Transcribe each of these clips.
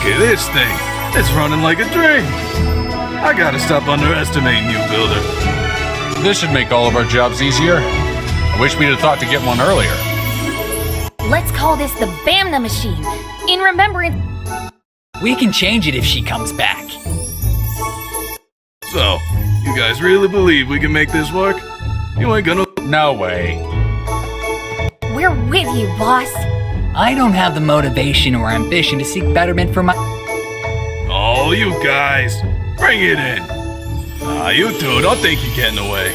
at this thing. It's running like a dream. I gotta stop underestimating you, Builder. This should make all of our jobs easier. I wish we'd have thought to get one earlier. Let's call this the Bamna machine, in remembrance. We can change it if she comes back. So, you guys really believe we can make this work? You ain't gonna... No way. We're with you, boss. I don't have the motivation or ambition to seek betterment for my... Oh, you guys, bring it in. You two, don't think you're getting away.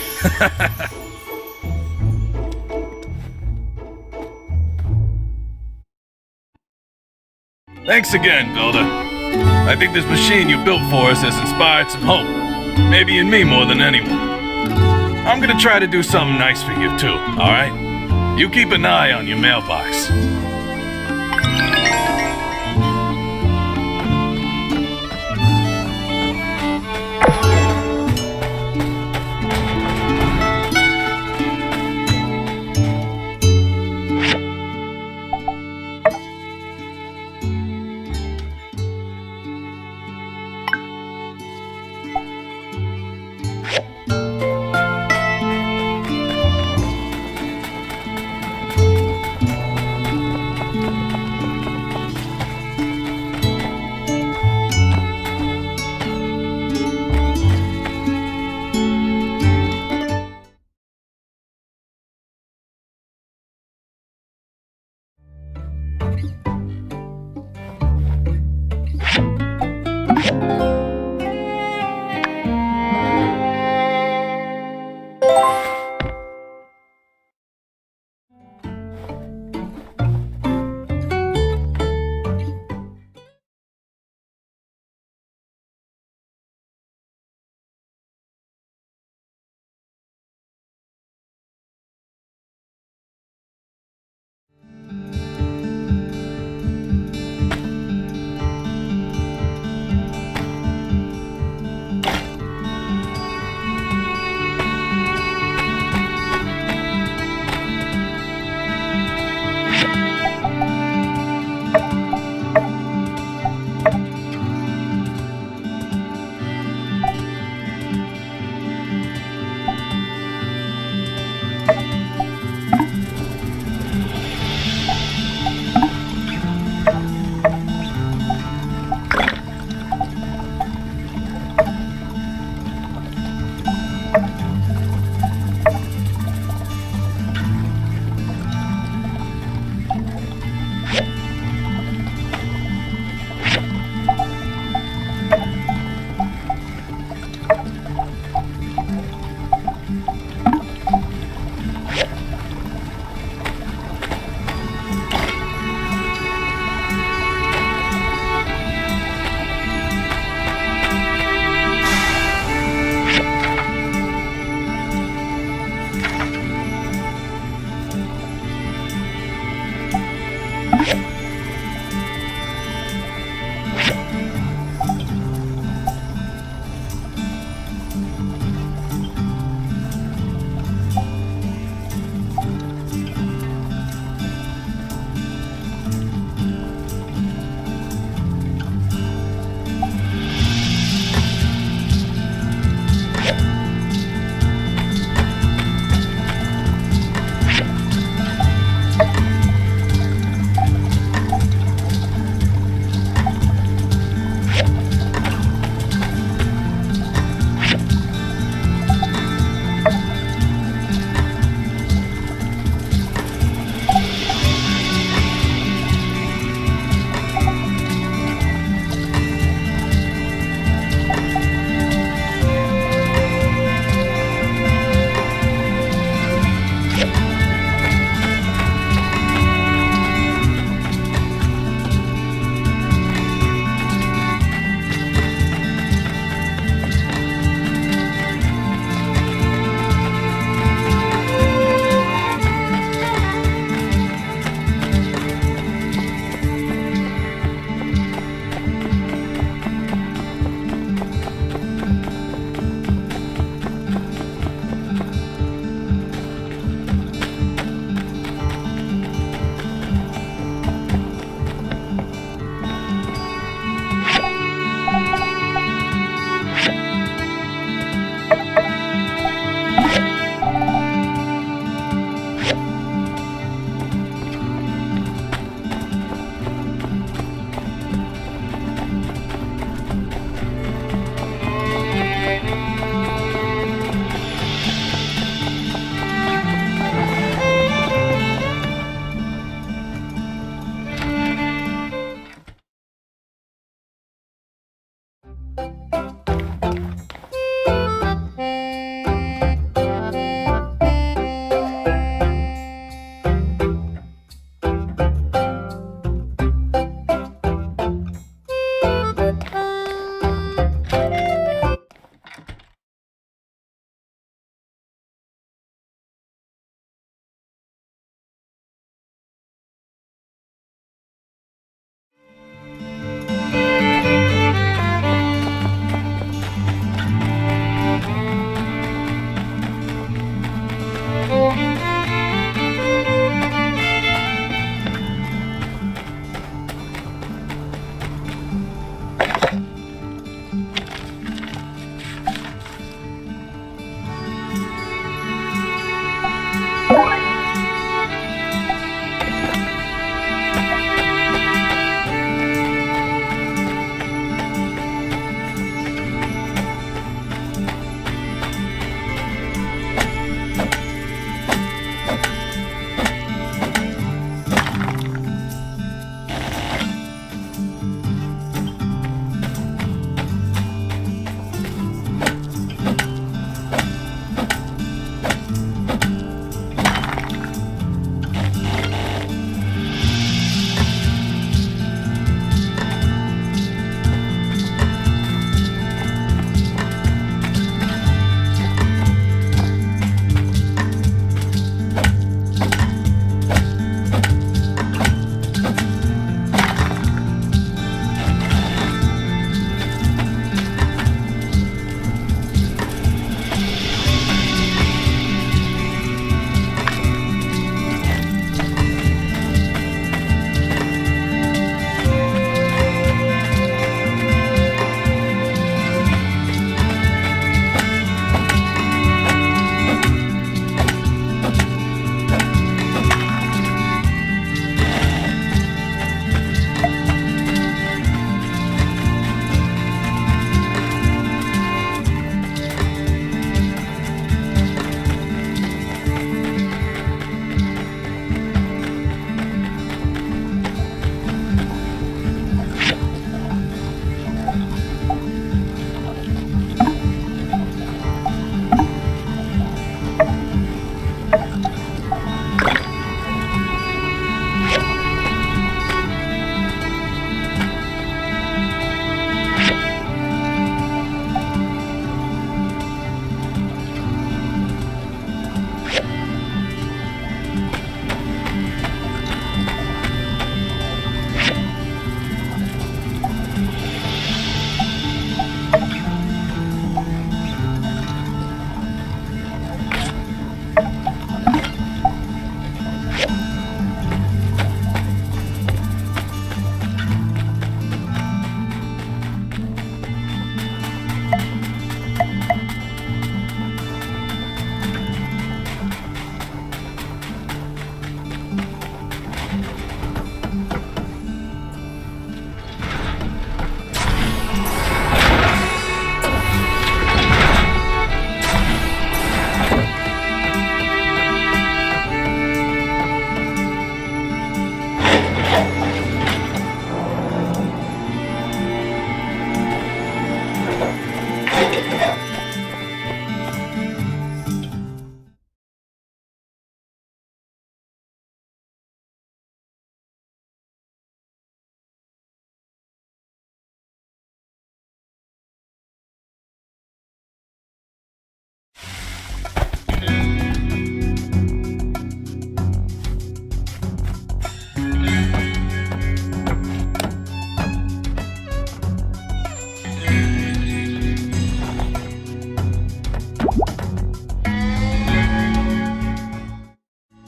Thanks again, Builder. I think this machine you built for us has inspired some hope. Maybe in me more than anyone. I'm gonna try to do something nice for you too, alright? You keep an eye on your mailbox.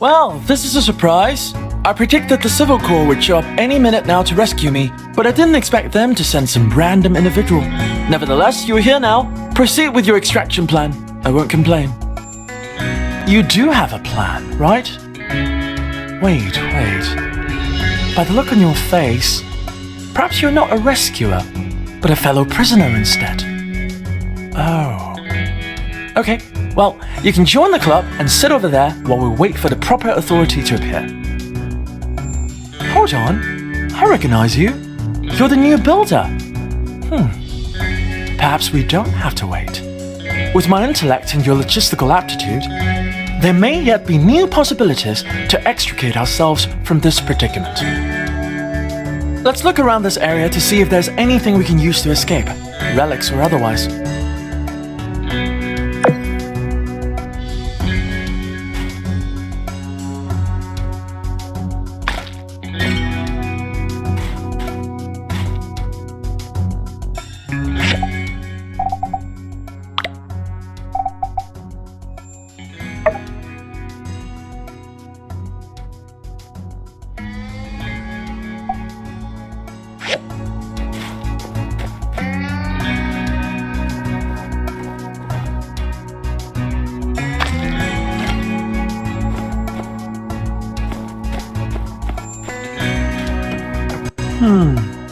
Well, this is a surprise. I predicted the Civil Corps would show up any minute now to rescue me, but I didn't expect them to send some random individual. Nevertheless, you're here now. Proceed with your extraction plan. I won't complain. You do have a plan, right? Wait. By the look on your face, perhaps you're not a rescuer, but a fellow prisoner instead. Oh. Okay, well, you can join the club and sit over there while we wait for the proper authority to appear. Hold on, I recognize you. You're the new builder. Perhaps we don't have to wait. With my intellect and your logistical aptitude, there may yet be new possibilities to extricate ourselves from this predicament. Let's look around this area to see if there's anything we can use to escape, relics or otherwise.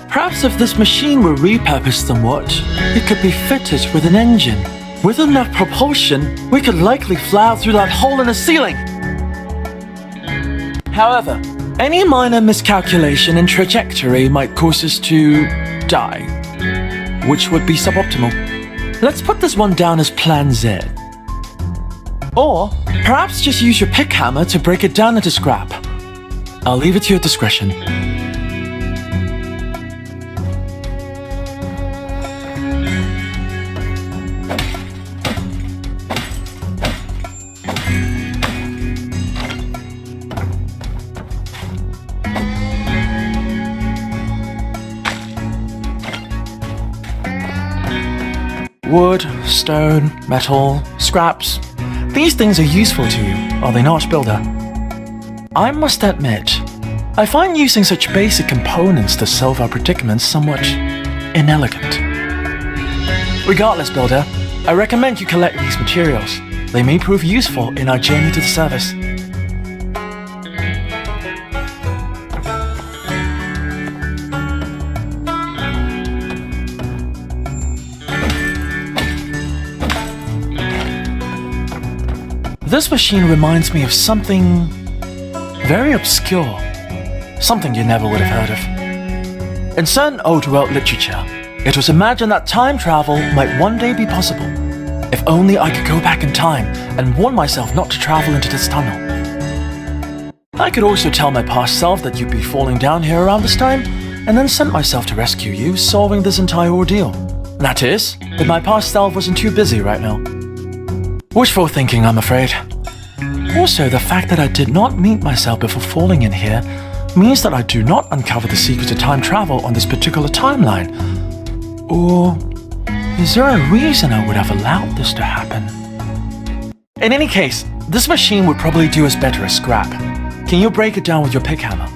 Perhaps if this machine were repurposed somewhat, it could be fitted with an engine. With enough propulsion, we could likely fly out through that hole in the ceiling. However, any minor miscalculation in trajectory might cause us to die, which would be suboptimal. Let's put this one down as Plan Z. Or perhaps just use your pick hammer to break it down into scrap. I'll leave it to your discretion. Wood, stone, metal, scraps. These things are useful to you, are they not, Builder? I must admit, I find using such basic components to solve our predicaments somewhat inelegant. Regardless, Builder, I recommend you collect these materials. They may prove useful in our journey to the surface. This machine reminds me of something very obscure, something you never would have heard of. In certain old world literature, it was imagined that time travel might one day be possible, if only I could go back in time and warn myself not to travel into this tunnel. I could also tell my past self that you'd be falling down here around this time, and then sent myself to rescue you, solving this entire ordeal. That is, if my past self wasn't too busy right now. Wishful thinking, I'm afraid. Also, the fact that I did not meet myself before falling in here means that I do not uncover the secrets of time travel on this particular timeline. Or is there a reason I would have allowed this to happen? In any case, this machine would probably do us better as scrap. Can you break it down with your pick hammer?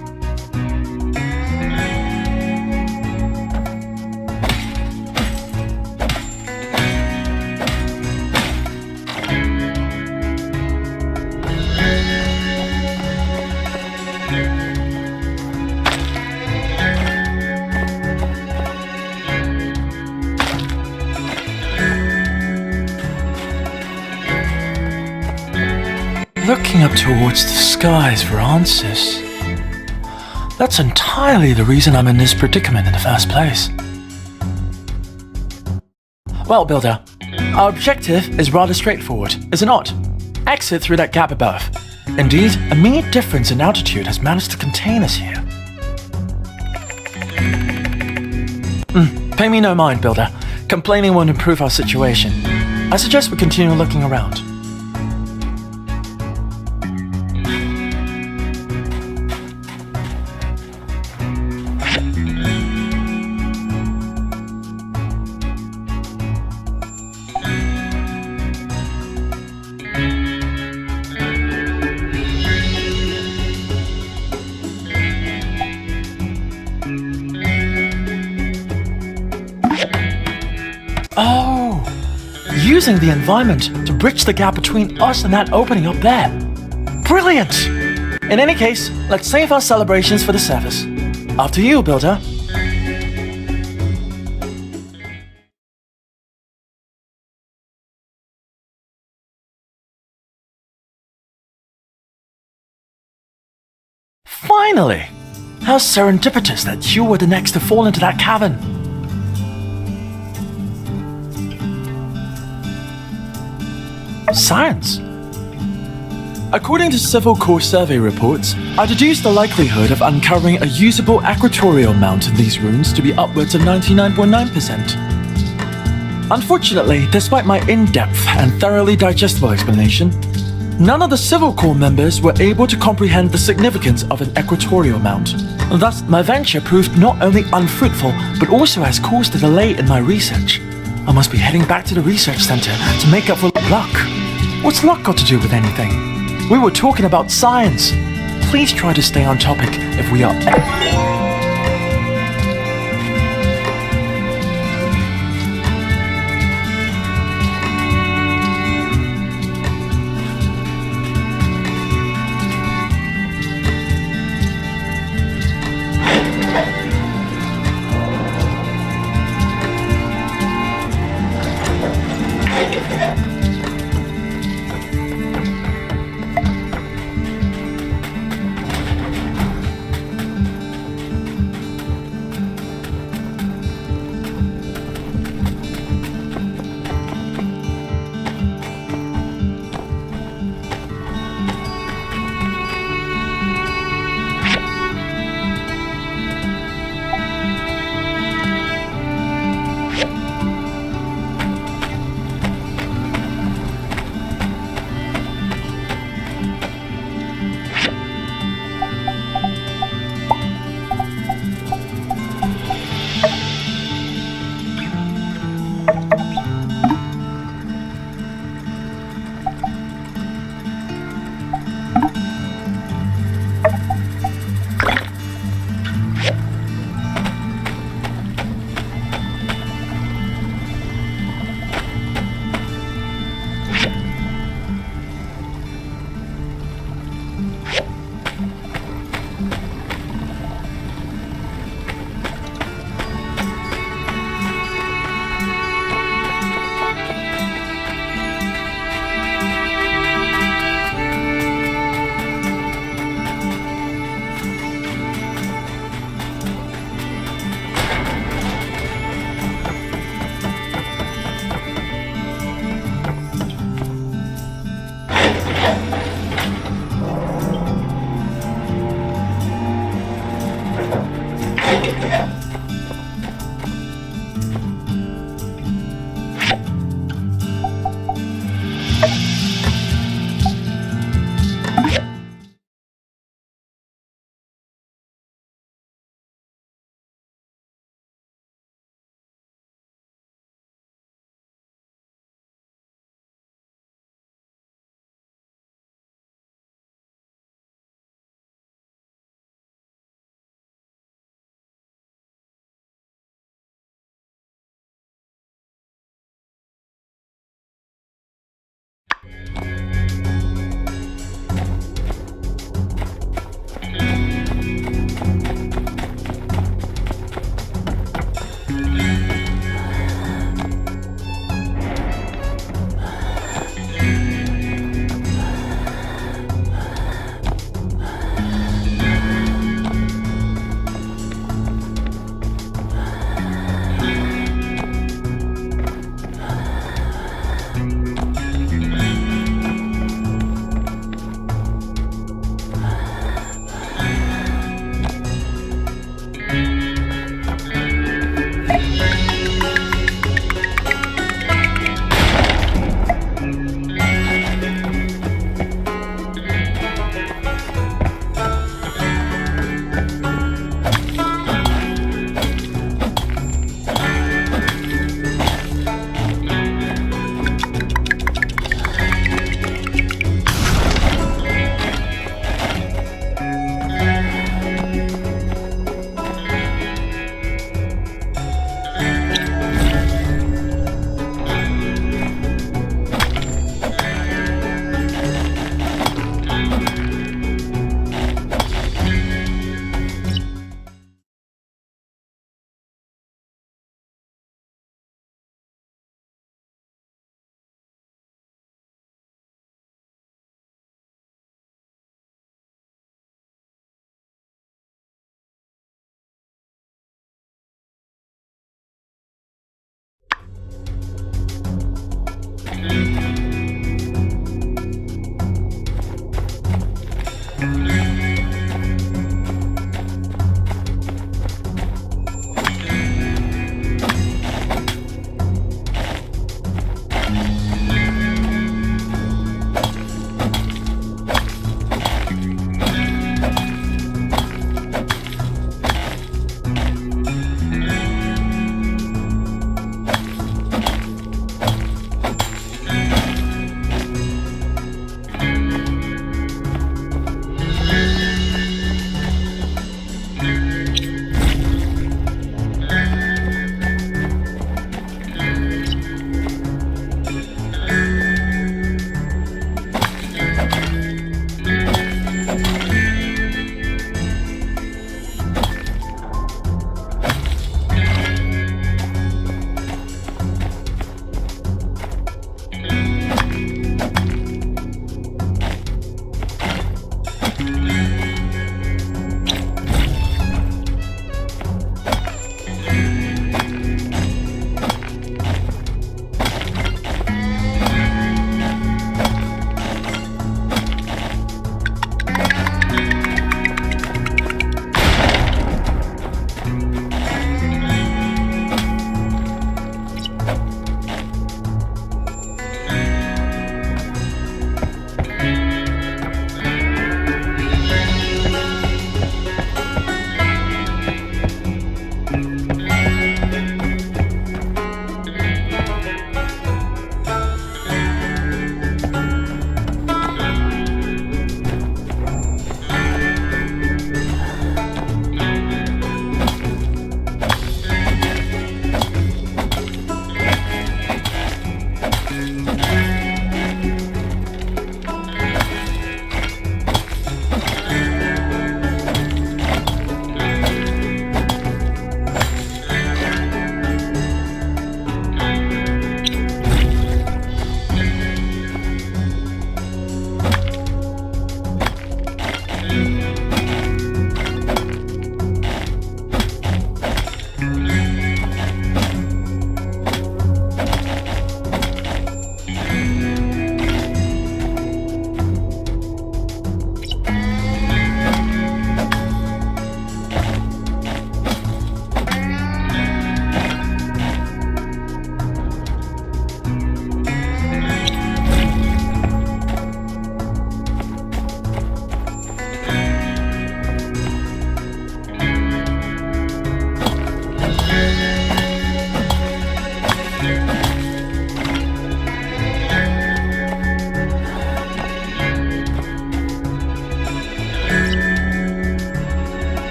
Looking up towards the skies for answers. That's entirely the reason I'm in this predicament in the first place. Well, Builder, our objective is rather straightforward, is it not? Exit through that gap above. Indeed, a mere difference in altitude has managed to contain us here. Pay me no mind, Builder. Complaining won't improve our situation. I suggest we continue looking around. Oh, using the environment to bridge the gap between us and that opening up there. Brilliant! In any case, let's save our celebrations for the service. After you, Builder. Finally! How serendipitous that you were the next to fall into that cavern. Science. According to Civil Corps survey reports, I deduced the likelihood of uncovering a usable equatorial mount in these ruins to be upwards of 99.9%. Unfortunately, despite my in-depth and thoroughly digestible explanation, none of the Civil Corps members were able to comprehend the significance of an equatorial mount. Thus, my venture proved not only unfruitful, but also has caused a delay in my research. I must be heading back to the research center to make up for luck. What's luck got to do with anything? We were talking about science. Please try to stay on topic if we are...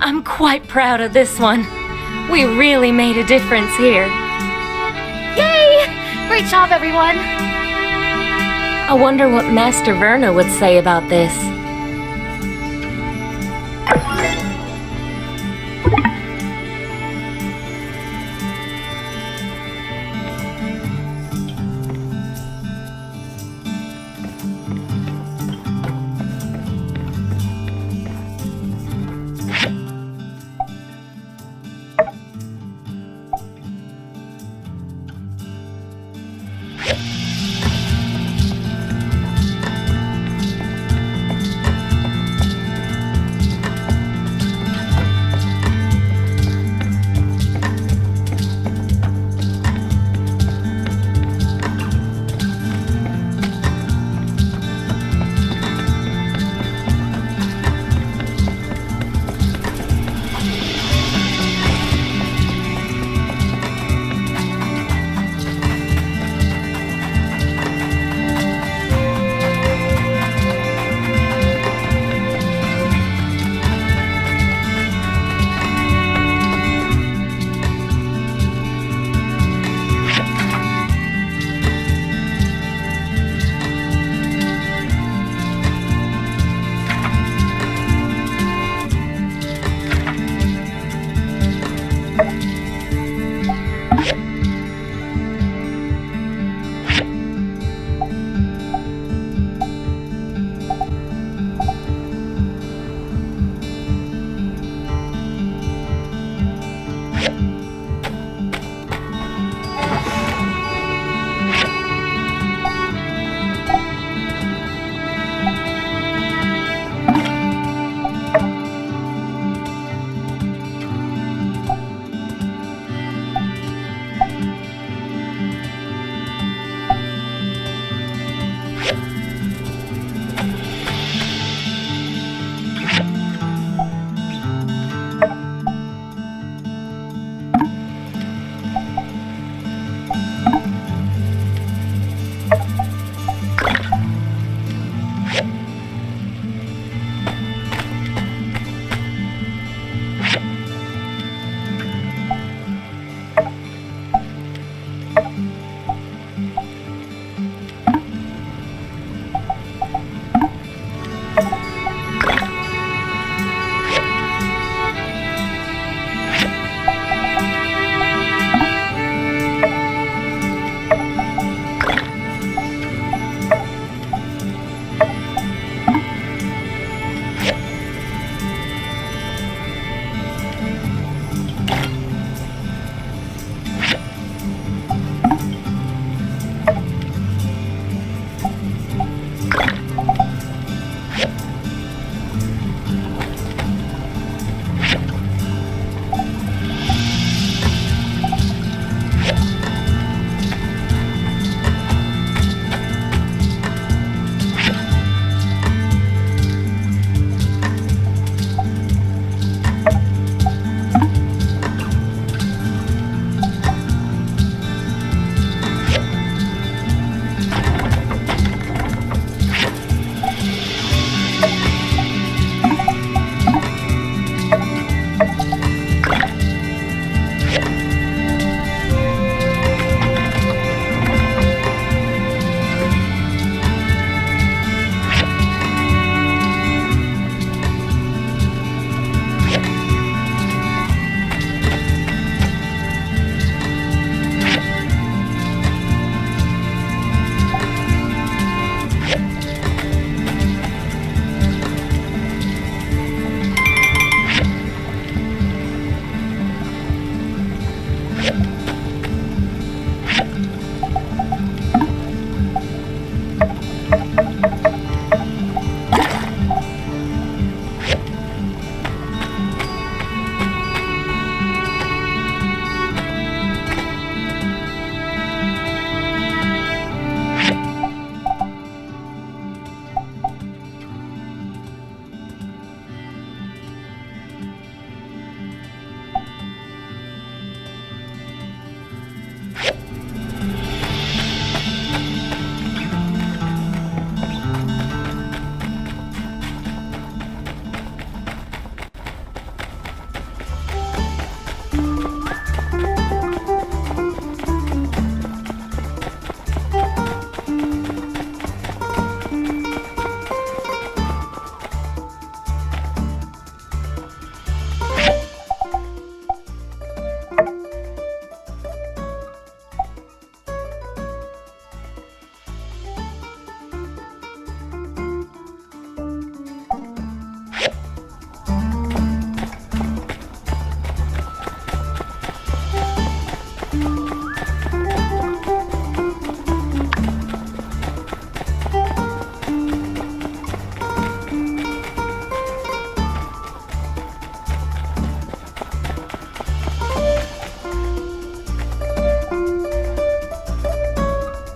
I'm quite proud of this one. We really made a difference here. Yay! Great job, everyone! I wonder what Master Verna would say about this.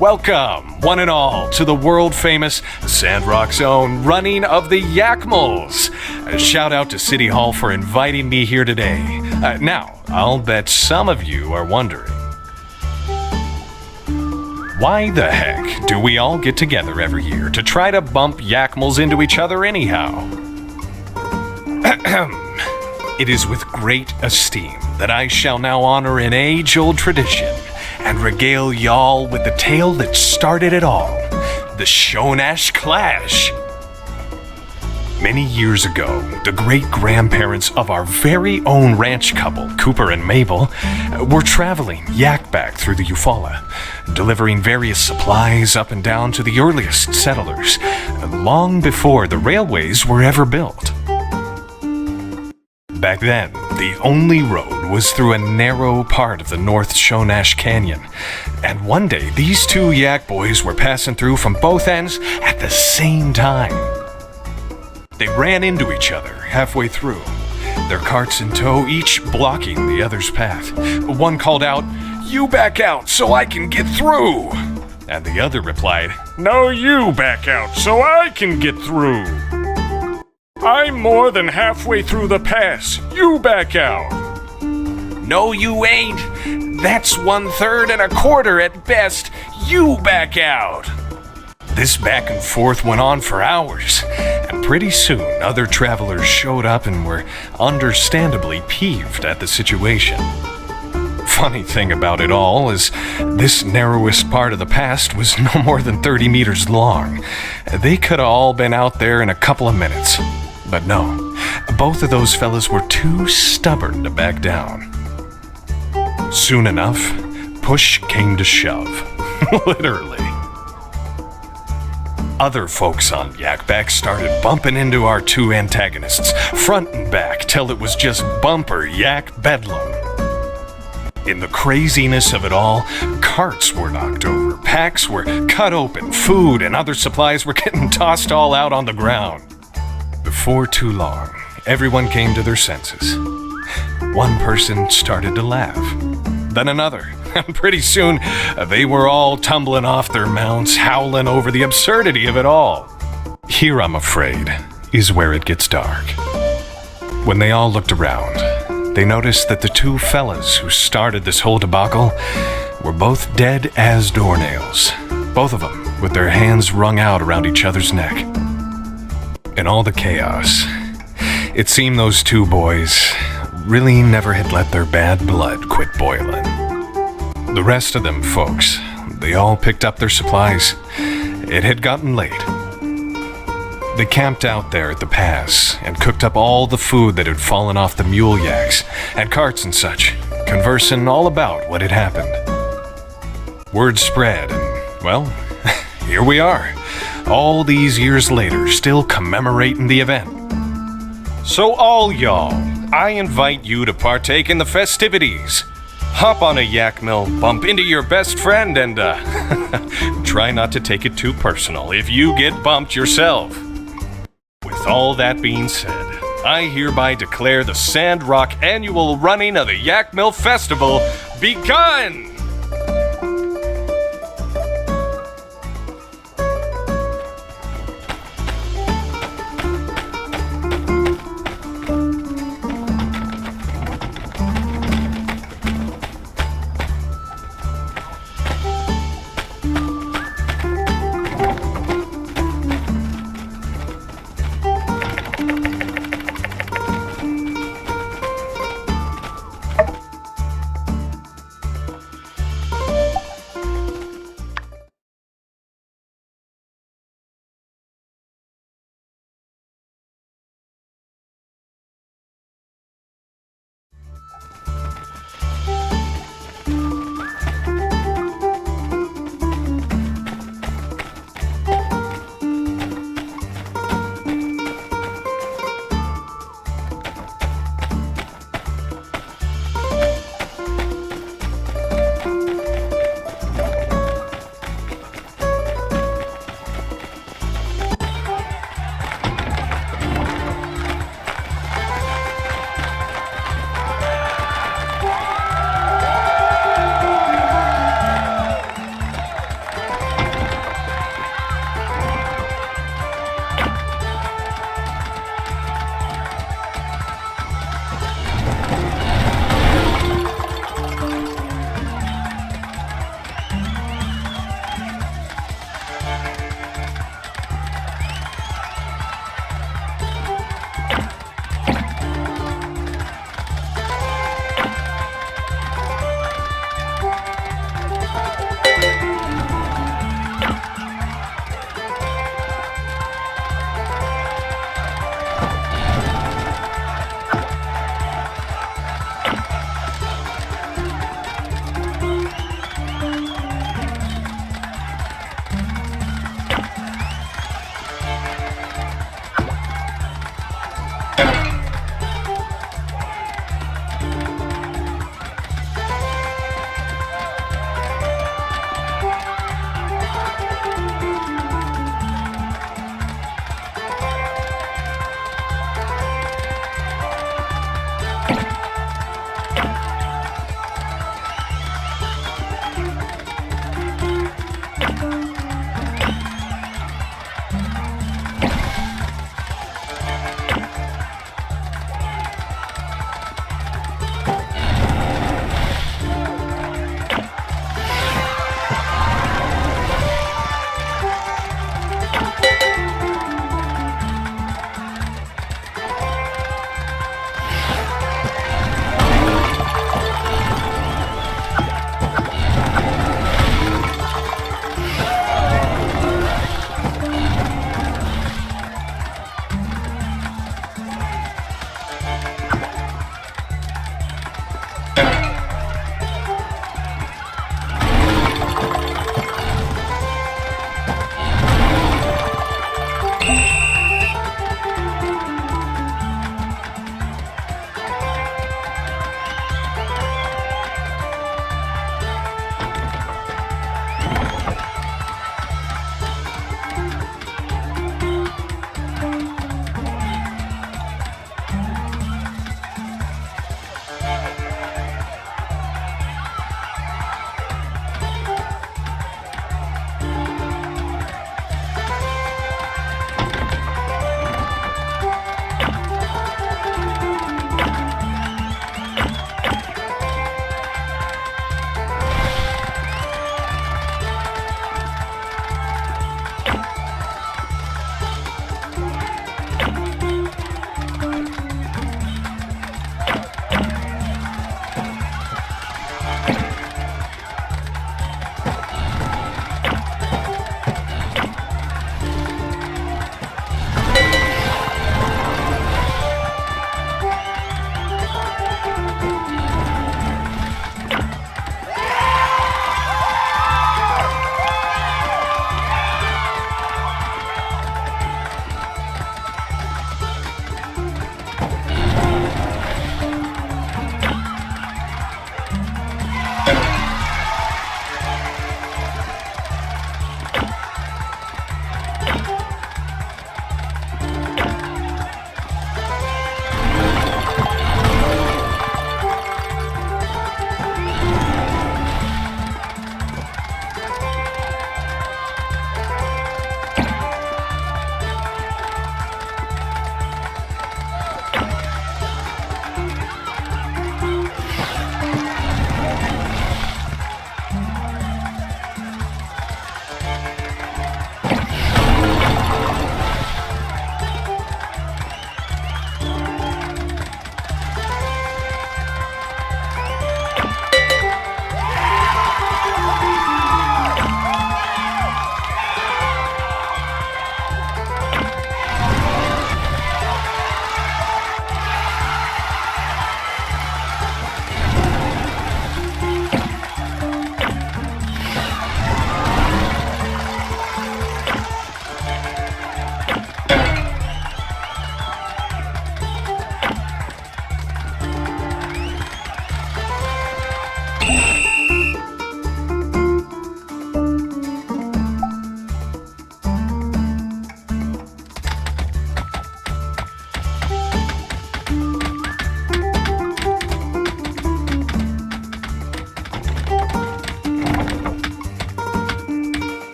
Welcome, one and all, to the world-famous Sandrock's own running of the Yakiemlz. A shout out to City Hall for inviting me here today. Now, I'll bet some of you are wondering, why the heck do we all get together every year to try to bump Yakiemlz into each other anyhow? It is with great esteem that I shall now honor an age-old tradition and regale y'all with the tale that started it all, the Shonash Clash. Many years ago, the great-grandparents of our very own ranch couple, Cooper and Mabel, were traveling yak back through the Eufaula, delivering various supplies up and down to the earliest settlers, long before the railways were ever built. Back then, the only road was through a narrow part of the North Shonash Canyon, and one day these two yak boys were passing through from both ends at the same time. They ran into each other halfway through, their carts in tow, each blocking the other's path. One called out, "You back out so I can get through!" And the other replied, "No, you back out so I can get through. I'm more than halfway through the pass. You back out." "No, you ain't. That's 1/3 and a quarter at best. You back out." This back and forth went on for hours, and pretty soon other travelers showed up and were understandably peeved at the situation. Funny thing about it all is this narrowest part of the pass was no more than 30 meters long. They could have all been out there in a couple of minutes. But no, both of those fellas were too stubborn to back down. Soon enough, push came to shove. Literally. Other folks on Yakback started bumping into our two antagonists, front and back, till it was just bumper yak bedlam. In the craziness of it all, carts were knocked over, packs were cut open, food and other supplies were getting tossed all out on the ground. Before too long, everyone came to their senses. One person started to laugh, then another, and pretty soon they were all tumbling off their mounts, howling over the absurdity of it all. Here, I'm afraid, is where it gets dark. When they all looked around, they noticed that the two fellas who started this whole debacle were both dead as doornails, both of them with their hands wrung out around each other's neck. In all the chaos, it seemed those two boys really never had let their bad blood quit boiling. The rest of them folks, they all picked up their supplies. It had gotten late. They camped out there at the pass and cooked up all the food that had fallen off the mule yaks and carts and such, conversing all about what had happened. Word spread, and, well, here we are, all these years later, still commemorating the event. So all y'all, I invite you to partake in the festivities. Hop on a yak mill, bump into your best friend, and try not to take it too personal if you get bumped yourself. With all that being said, I hereby declare the Sandrock annual running of the Yak Mill Festival begun!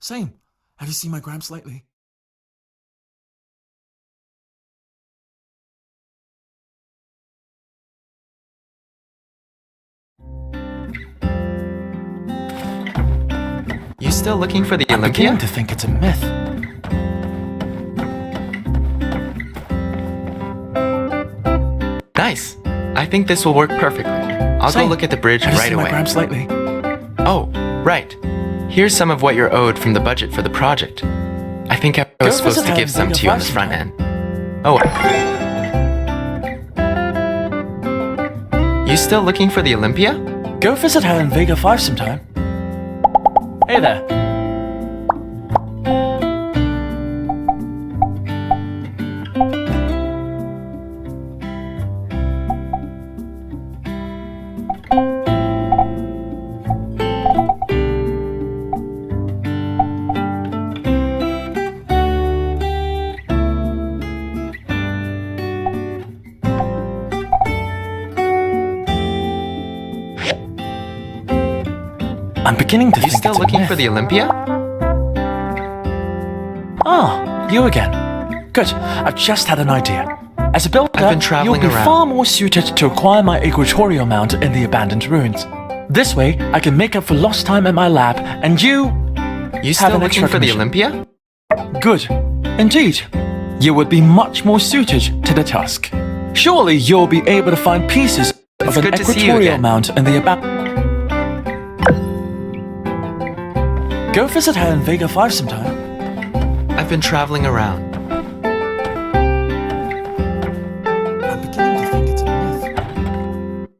Same. Have you seen my Gramps lately? You still looking for the I'm Olympia? beginning to think it's a myth. Nice. I think this will work perfectly. I'll go Same. look at the bridge Have you right seen my away. Gramps lately? Oh, right. Here's some of what you're owed from the budget for the project. I think I was supposed visit to her give and some bring to her you on the flowers front sometime. end. Oh. You still looking for the Olympia? Go visit her in Vega 5 sometime. Hey there. I'm beginning to You think still it's a looking myth. for the Olympia? Ah, you again. Good. I've just had an idea. As a builder, I've been traveling you'll be around. far more suited to acquire my equatorial mount in the abandoned ruins. This way, I can make up for lost time at my lab, and you You have still an looking extra for the commission. Olympia? Good. Indeed. You would be much more suited to the task. Surely you'll be able to find pieces It's of an good to see you equatorial again. mount in the abandoned. Go visit her in Vega 5 sometime. I've been traveling around. I'm beginning to think it's a myth.